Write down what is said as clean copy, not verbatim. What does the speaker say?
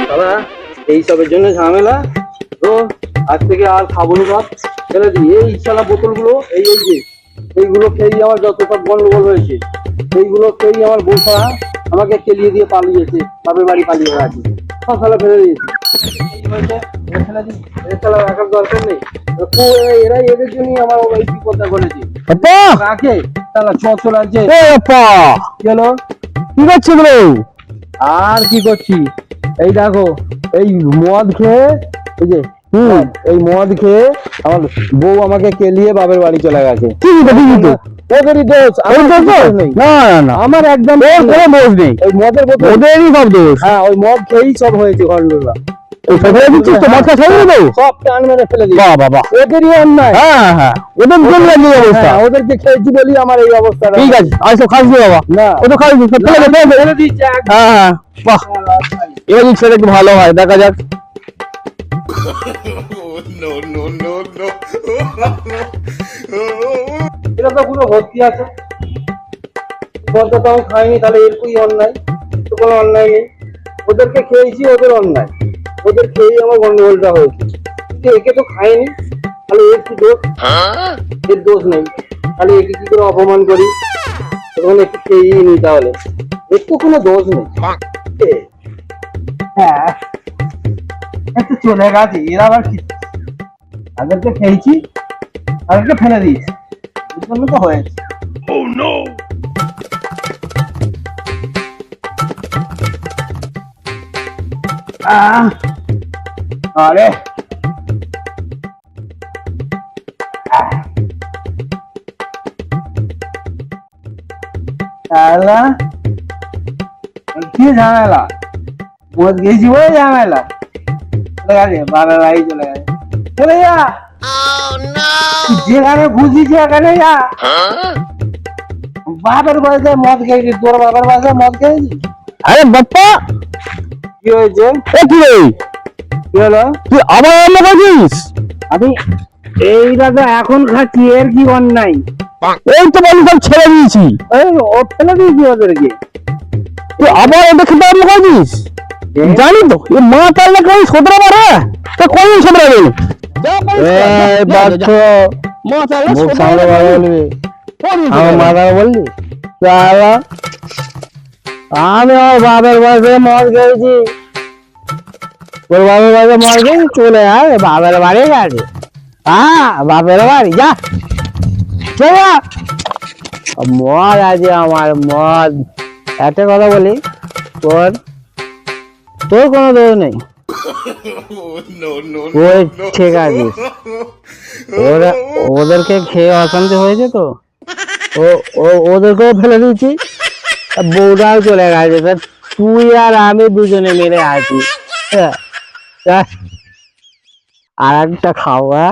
দাদা এইসবের জন্য ঝামেলা। তো আজ থেকে আর খাবো না সব ফেলে দিই। এই ইচ্ছালা বোতলগুলো এই যে এইগুলো খেয়েই আমার যত সব গন্ডগোল হয়েছে, এইগুলো খেয়েই আমার বউ ছাড়া আমাকে কেলিয়ে দিয়ে পালিয়েছে, বাপের বাড়ি পালিয়ে আছে। সব ফেলে ফেলে দিয়েছে। এই হয়েছে, ফেলে দিই, এছাড়া রাখার দরকার নেই। এরা এদের জন্যই আমার এই বিপদটা ঘটেছে। রাখে তাহলে চল আছে। কি হলো? কি করছো বলো? আর কি করছি, এই দেখো এই মদ খেয়ে, এই যে এই মদ খেয়ে আমার বউ আমাকে কেলিয়ে বাপের বাড়ি চলে গেছে। ওদেরই দোষ, আমার একদম দোষ নেই। ওই মদের ওদেরই সব দোষ। হ্যাঁ, ওই মদ খেয়েই সব হয়েছে ঘটনা। সব টান মেরে ফেলে দিই। বাবা ওদেরই অন্যায়। হ্যাঁ হ্যাঁ, ওদের জন্য এই অবস্থা। ওদেরকে খেয়েছি বলি আমার এই অবস্থা। ঠিক আছে, আজ তো খাসি বাবা। না ও তো খাসি, ফেলে দিচ্ছে। হ্যাঁ হ্যাঁ, বাহ, এবার ছেলে একটু ভালো হয়, দেখা যাক। এটা তো পুরো ভর্তি আছে। বলতে তো আমি খাইনি, তাহলে এর কি অন্যায়? তো কোনো অন্যায় নেই। ওদেরকে খেয়েছি, ওদের অন্যায়। ওদের খেয়েই আমার গন্ডগোলটা হয়েছে। কিন্তু একে তো খাইনি, তাহলে এর কি দোষ? এর দোষ নেই, তাহলে একে কি করে অপমান করি? তখন একটু খেয়েই নি, তাহলে এর তো কোনো দোষ নেই। হ্যাঁ, একটু চলে গেছে। এরা আবার কি, তাদেরকে খেয়েছি, তাদেরকে ফেলে দিয়েছি, এর জন্য তো হয়েছে। আরে কি ঝামেলা, মদ গেছি বলে ঝামেলা। বাবার বাড়ি চলে গেছে, চলে যা, যেখানে খুশি সেখানে যা। বাবার বাড়িতে মদ খেয়েছি, তোর বাবার বাড়িতে মদ খেয়েছি। আরে বাপ্পা, কি হয়েছে? কি হলো? তুই আবার অন্য খাচ্ছিস? আমি এইটা তো এখন খাচ্ছি, এর কি অন্যায়? এই তো বলি সব ছেড়ে দিয়েছি। ও ফেলে দিয়েছি ওদেরকে, তুই আবার ওটা খেতে আরম্ভ করেছিস? জানি তো এ মা তার না কই সদরা মারে, তা কোন সদরা রে? এই বাচ্চা মা তার না সদরা বলবি, আমার মাথা বললি? সালা আমি ওর বাবার বাড়িতে মদ খেয়েছি, ওর বাবার বাড়িতে মদ খেয়েছি, চলে আয় বাবার বাড়ি গেছে। হ্যাঁ, বাপের বাড়ি যা, চলে মদ আছে আমার, মদ। একটা কথা বলি, তোর তোর কোনো দোষ নেই, ওই ঠিক আছে। ওদেরকে খেয়ে অশান্তি হয়েছে তো ওদেরকেও ফেলে দিয়েছি, বউটাও চলে গেছে। তুই আর আমি দুজনে মিলে আছি। আর একটা খাওয়া।